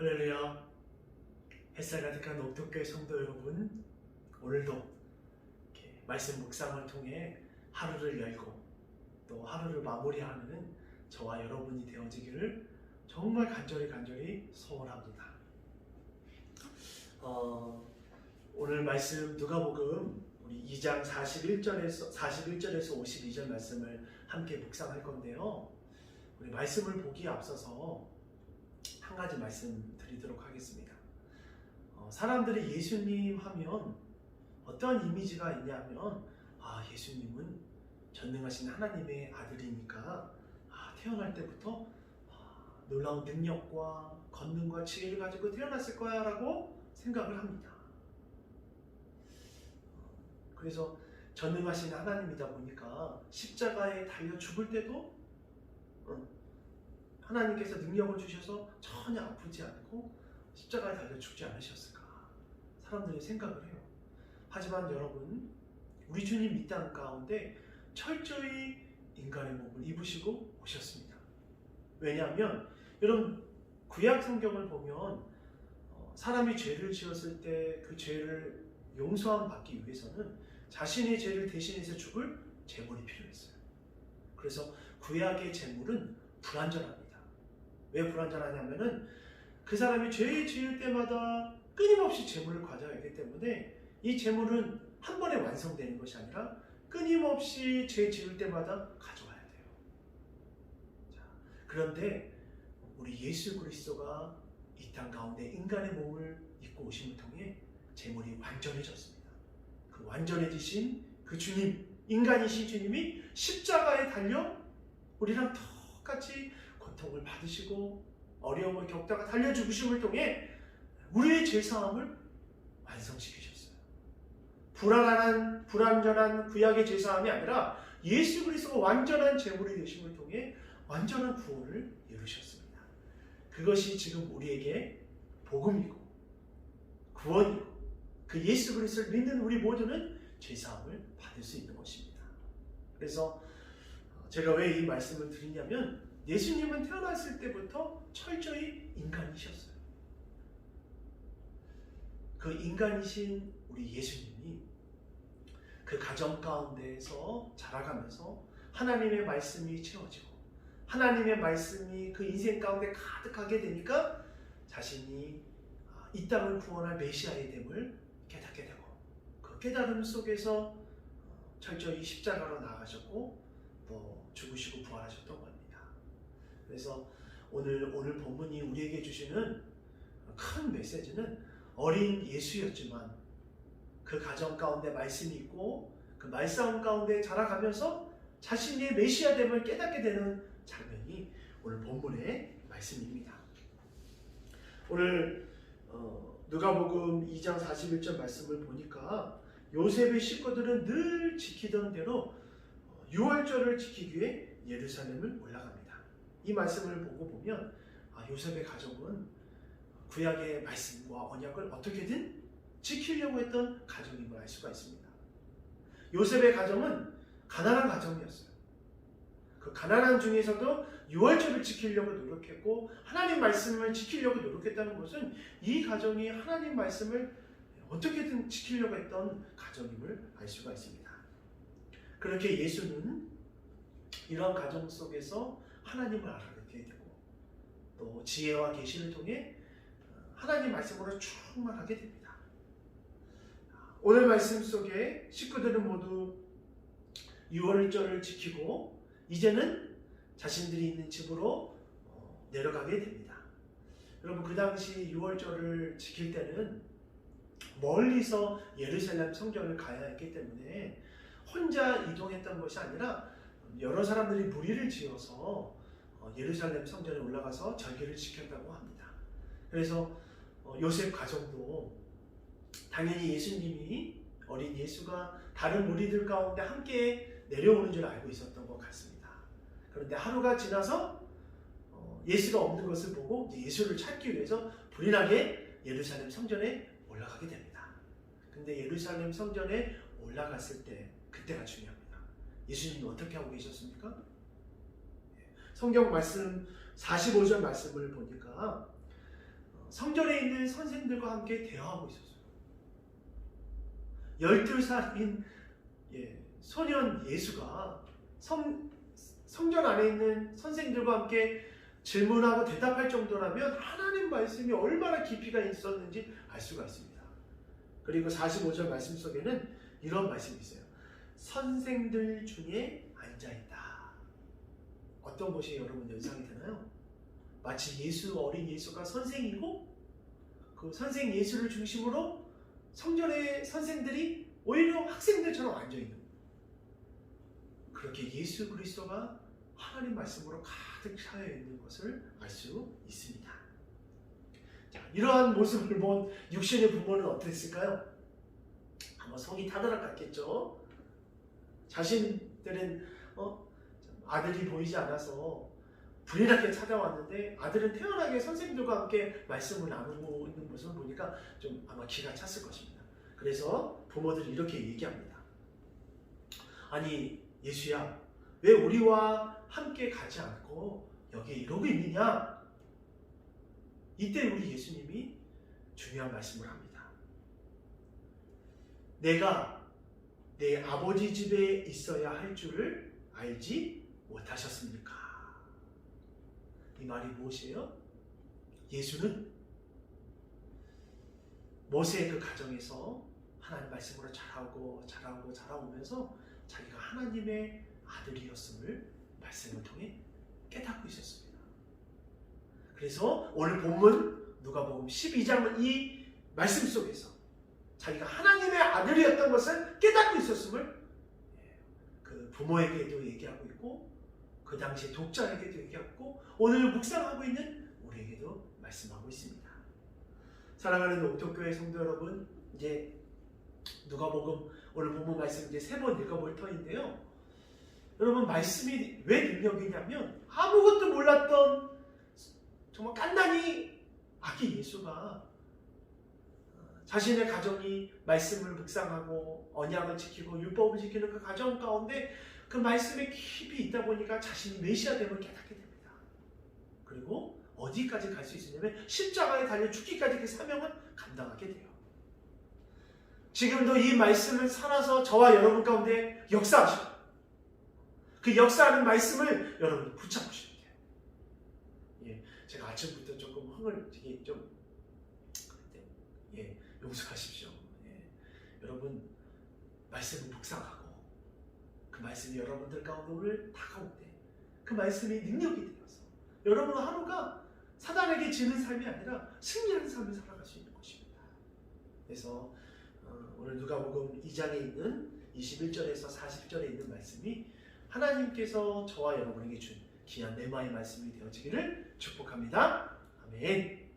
할렐루야. 햇살 가득한 옥토교회 성도 여러분, 오늘도 이렇게 말씀 묵상을 통해 하루를 열고 또 하루를 마무리하는 저와 여러분이 되어지기를 정말 간절히 소원합니다. 오늘 말씀 누가복음 우리 2장 41절에서 52절 말씀을 함께 묵상할 건데요. 우리 말씀을 보기에 앞서서 한 가지 말씀 드리도록 하겠습니다. 사람들이 예수님 하면 어떤 이미지가 있냐면 예수님은 전능하신 하나님의 아들이니까 태어날 때부터 놀라운 능력과 권능과 지혜를 가지고 태어났을 거야 라고 생각을 합니다. 그래서 전능하신 하나님이다 보니까 십자가에 달려 죽을 때도 하나님께서 능력을 주셔서 전혀 아프지 않고 십자가에 달려 죽지 않으셨을까 사람들이 생각을 해요. 하지만 여러분, 우리 주님 이 땅 가운데 철저히 인간의 몸을 입으시고 오셨습니다. 왜냐하면 여러분, 구약 성경을 보면 사람이 죄를 지었을 때 그 죄를 용서함 받기 위해서는 자신의 죄를 대신해서 죽을 제물이 필요했어요. 그래서 구약의 제물은 불완전합니다. 왜 불완전하냐면은 그 사람이 죄를 지을 때마다 끊임없이 제물을 가져야 하기 때문에 이 제물은 한 번에 완성되는 것이 아니라 끊임없이 죄 지을 때마다 가져와야 돼요. 자, 그런데 우리 예수 그리스도가 이 땅 가운데 인간의 몸을 입고 오심을 통해 제물이 완전해졌습니다. 그 완전해지신 그 주님, 인간이신 주님이 십자가에 달려 우리랑 똑같이 고통을 받으시고 어려움을 겪다가 달려 죽으심을 통해 우리의 죄사함을 완성시키셨어요. 불완전한 구약의 죄사함이 아니라 예수 그리스도가 완전한 제물이 되심을 통해 완전한 구원을 이루셨습니다. 그것이 지금 우리에게 복음이고 구원이고 그 예수 그리스도를 믿는 우리 모두는 죄사함을 받을 수 있는 것입니다. 그래서 제가 왜 이 말씀을 드리냐면 예수님은 태어났을 때부터 철저히 인간이셨어요. 그 인간이신 우리 예수님이 그 가정 가운데에서 자라가면서 하나님의 말씀이 채워지고 하나님의 말씀이 그 인생 가운데 가득하게 되니까 자신이 이 땅을 구원할 메시아의 됨을 깨닫게 되고 그 깨달음 속에서 철저히 십자가로 나아가셨고 또 죽으시고 부활하셨던 겁니다. 그래서 오늘 본문이 우리에게 주시는 큰 메시지는 어린 예수였지만 그 가정 가운데 말씀이 있고 그 말싸움 가운데 자라가면서 자신의 메시아됨을 깨닫게 되는 장면이 오늘 본문의 말씀입니다. 오늘 누가복음 2장 41절 말씀을 보니까 요셉의 식구들은 늘 지키던 대로 유월절을 지키기 위해 예루살렘을 올라갑니다. 이 말씀을 보고 보면 요셉의 가족은 구약의 말씀과 언약을 어떻게든 지키려고 했던 가정임을 알 수가 있습니다. 요셉의 가정은 가난한 가정이었어요. 그 가난한 중에서도 유월절을 지키려고 노력했고 하나님 말씀을 지키려고 노력했다는 것은 이 가정이 하나님 말씀을 어떻게든 지키려고 했던 가정임을 알 수가 있습니다. 그렇게 예수는 이러한 가정 속에서 하나님을 알아듣게 되고 또 지혜와 계시를 통해 하나님 말씀으로 충만하게 됩니다. 오늘 말씀 속에 식구들은 모두 유월절을 지키고 이제는 자신들이 있는 집으로 내려가게 됩니다. 여러분, 그 당시 유월절을 지킬 때는 멀리서 예루살렘 성전을 가야 했기 때문에 혼자 이동했던 것이 아니라 여러 사람들이 무리를 지어서 예루살렘 성전에 올라가서 절기를 지켰다고 합니다. 그래서 요셉 가정도 당연히 예수님이 어린 예수가 다른 무리들 가운데 함께 내려오는 줄 알고 있었던 것 같습니다. 그런데 하루가 지나서 예수가 없는 것을 보고 예수를 찾기 위해서 불이 나게 예루살렘 성전에 올라가게 됩니다. 근데 예루살렘 성전에 올라갔을 때 그때가 중요합니다. 예수님은 어떻게 하고 계셨습니까? 성경 말씀 45절 말씀을 보니까 성전에 있는 선생들과 함께 대화하고 있었어요. 12살인 소년 예수가 성전 안에 있는 선생들과 함께 질문하고 대답할 정도라면 하나님 말씀이 얼마나 깊이가 있었는지 알 수가 있습니다. 그리고 45절 말씀 속에는 이런 말씀이 있어요. 선생들 중에 앉아있다. 어떤 것이 여러분 연상이 되나요? 마치 어린 예수가 선생이고 그 선생 예수를 중심으로 성전의 선생들이 오히려 학생들처럼 앉아있는 거예요. 그렇게 예수 그리스도가 하나님 말씀으로 가득 차여 있는 것을 알 수 있습니다. 자, 이러한 모습을 본 육신의 부모는 어땠을까요? 아마 속이 타들어갔겠죠. 자신들은 아들이 보이지 않아서 불이 나게 찾아왔는데 아들은 태연하게 선생님들과 함께 말씀을 나누고 있는 모습을 보니까 좀 아마 기가 찼을 것입니다. 그래서 부모들이 이렇게 얘기합니다. 아니 예수야, 왜 우리와 함께 가지 않고 여기에 이러고 있느냐? 이때 우리 예수님이 중요한 말씀을 합니다. 내가 내 아버지 집에 있어야 할 줄을 알지 못하셨습니까? 이 말이 무엇이에요? 예수는 모세의 그 가정에서 하나님 말씀으로 자라오면서 자기가 하나님의 아들이었음을 말씀을 통해 깨닫고 있었습니다. 그래서 오늘 본문 누가복음 12장 이 말씀 속에서 자기가 하나님의 아들이었던 것을 깨닫고 있었음을 그 부모에게도 얘기하고 있고 그 당시 독자에게도 얘기하고 오늘 묵상하고 있는 우리에게도 말씀하고 있습니다. 사랑하는 옥토교회 성도 여러분, 이제 누가복음 오늘 본문 말씀 이제 3번 읽어볼 터인데요. 여러분 말씀이 왜 능력이냐면 아무것도 몰랐던 정말 깐난이 아기 예수가 자신의 가정이 말씀을 묵상하고 언약을 지키고 율법을 지키는 그 가정 가운데 그 말씀에 깊이 있다 보니까 자신이 메시아 됨을 깨닫게 됩니다. 그리고 어디까지 갈 수 있으냐면 십자가에 달려 죽기까지 그 사명을 감당하게 돼요. 지금도 이 말씀을 살아서 저와 여러분 가운데 역사하시고 그 역사하는 말씀을 여러분이 붙잡으시면 돼요. 제가 아침부터 조금 흥을 좀 용서하십시오. 여러분 말씀을 묵상하고 그 말씀이 여러분들 가운데 오늘 다가올 때 그 말씀이 능력이 되어서 여러분 하루가 사단에게 지는 삶이 아니라 승리하는 삶을 살아갈 수 있는 것입니다. 그래서 오늘 누가복음 2장에 있는 21절에서 40절에 있는 말씀이 하나님께서 저와 여러분에게 준 귀한 레마의 말씀이 되어지기를 축복합니다. 아멘.